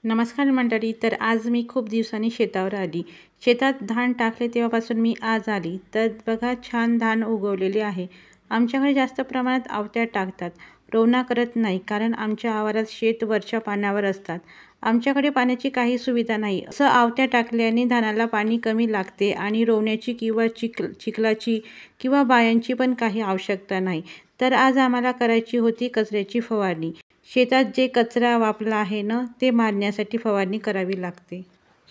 नमस्कार मंडळी. तर आज मी खूप दिवसांनी शेतावर आली. शेतात धान टाकले तेव्हापासून मी आज आली. तर बघा, छान धान उगवलेले आहे. आमच्याकडे जास्त प्रमाणात आवत्या टाकतात, रोवणा करत नाही, कारण आमच्या आवारात शेत वरच्या पाण्यावर असतात. आमच्याकडे पाण्याची काही सुविधा नाही. असं आवत्या टाकल्याने धानाला पाणी कमी लागते आणि रोवण्याची किंवा चिखलाची किंवा बायांची पण काही आवश्यकता नाही. तर आज आम्हाला करायची होती कचऱ्याची फवारणी. शेतात जे कचरा वापला आहे ना, ते मारण्यासाठी फवारणी करावी लागते.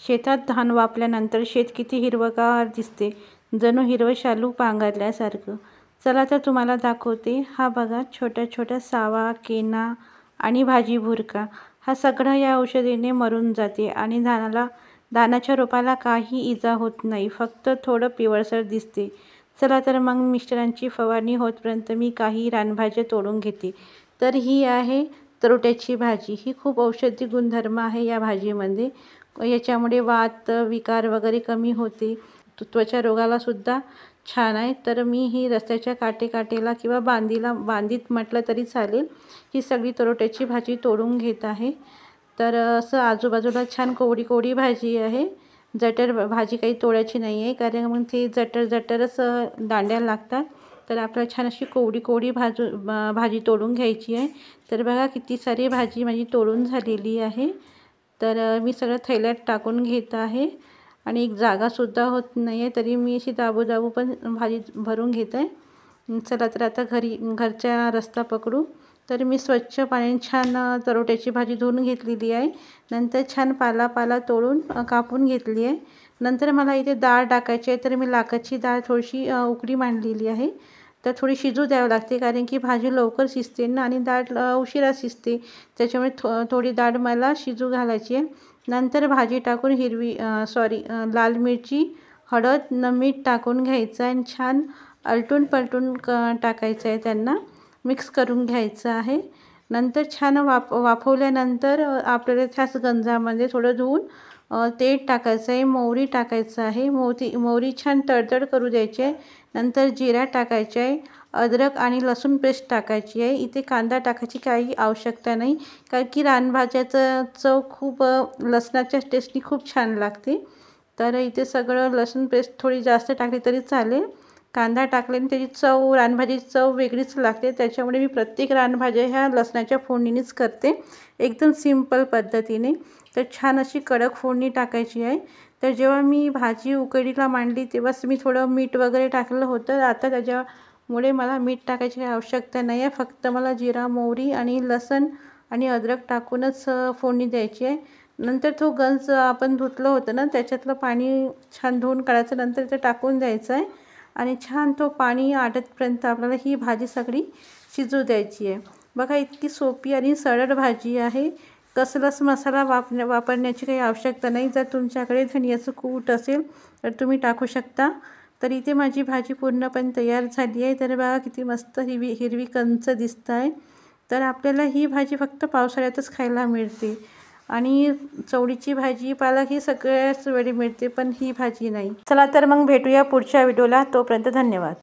शेतात धान वापल्यानंतर शेत किती हिरवंगार दिसते, जणू हिरवं शालू पांघरल्यासारखं. चला तर तुम्हाला दाखवते. हा बघा, छोट्या छोट्या सावा, केना आणि भाजी भुरका, हा सगळं या औषधीने मरून जाते आणि धानाच्या रोपाला काही इजा होत नाही, फक्त थोडं पिवळसर दिसते. चला तर मग मिस्टरांची फवारणी होतपर्यंत मी काही रानभाज्या तोडून घेते. तर ही आहे तरोट्याची भाजी. ही खूप औषधी गुणधर्म आहे या भाजीमध्ये. याच्यामुळे वात, विकार वगैरे कमी होते. त्वचा रोगालासुद्धा छान आहे. तर मी ही रस्त्याच्या काटेकाटेला किंवा बांधीत म्हटलं तरी चालेल, ही सगळी तरोट्याची भाजी तोडून घेत आहे. तर असं आजूबाजूला छान कोवडी कोवडी भाजी आहे. जटर भाजी काही तोडायची नाही आहे, कारण मग ती जटरच दांड्या लागतात. तर आपल्याला छान अशी कोवडी कोवडी भाजी तोडून घ्यायची आहे. तर बघा, किती सारी भाजी माझी तोडून झालेली आहे. तर मी सगळं थैल्यात टाकून घेत आहे आणि एक जागासुद्धा होत नाही आहे, तरी मी अशी दाबू पण भाजी भरून घेत आहे. चला तर आता घरचा रस्ता पकडू. तर मी स्वच्छ पाण्याने छान तरोट्याची भाजी धुवून घेतलेली आहे. नंतर छान पाला तोडून कापून घेतली आहे. नंतर मला इथे डाळ टाकायची आहे. तर मी लाखाची डाळ थोडीशी उकडी मांडलेली आहे. तर थोडी शिजू द्यावं लागते, कारण की भाजी लवकर शिजते ना आणि डाळ उशिरा शिजते. त्याच्यामुळे थोडी डाळ मला शिजू घालायची आहे. नंतर भाजी टाकून लाल मिरची, हळद, मीठ टाकून घ्यायचं आहे आणि छान आलटून पलटून टाकायचं आहे. त्यांना मिक्स करून घ्यायचं आहे. नंतर छान वाफवल्यानंतर आपल्याला त्याच गंजामध्ये थोडं धुवून तेल टाकायचं आहे, मोहरी टाकायचं आहे. मोहरी छान तडतड करू द्यायची आहे. नंतर जिरा टाकायचा आहे, अद्रक आणि लसूण पेस्ट टाकायची आहे. इथे कांदा टाकायची काही आवश्यकता नाही, कारण की रानभाज्याचं चव खूप लसणाच्या टेस्टनी खूप छान लागते. तर इथे सगळं लसूण पेस्ट थोडी जास्त टाकली तरी चालेल. कांदा टाकल्याने त्याची रानभाजीची चव वेगळीच लागते. त्याच्यामुळे मी प्रत्येक रानभाज्या ह्या लसणाच्या फोडणीनेच करते, एकदम सिंपल पद्धतीने. तर छान अशी कडक फोडणी टाकायची आहे. तर जेव्हा मी भाजी उकळीला मांडली तेव्हाच मी थोडं मीठ वगैरे टाकलं होतं. आता त्याच्यामुळे मला मीठ टाकायची काही आवश्यकता नाही आहे. फक्त मला जिरा, मोहरी आणि लसूण आणि अद्रक टाकूनच फोडणी द्यायची आहे. नंतर तो गंज आपण धुतलं होतं ना, त्याच्यातलं पाणी छान धुवून काढायचं. नंतर ते टाकून द्यायचं आहे आणि छान तो पाणी आटतपर्यंत आपल्याला ही भाजी सगळी शिजू द्यायची आहे. बघा, इतकी सोपी आणि सरळ भाजी आहे. कसलाच मसाला वापरण्याची काही आवश्यकता नाही. जर तुमच्याकडे धनियाचं कूट असेल तर तुम्ही टाकू शकता. तर इथे माझी भाजी पूर्णपणे तयार झाली आहे. तर बघा, किती मस्त हिरवी कंच दिसत आहे. तर आपल्याला ही भाजी फक्त पावसाळ्यातच खायला मिळते आणि चवळीची भाजी, पालक ही सगळ्याच वेळी मिळते, पण ही भाजी नाही. चला तर मग भेटूया पुढच्या व्हिडिओला. तोपर्यंत धन्यवाद.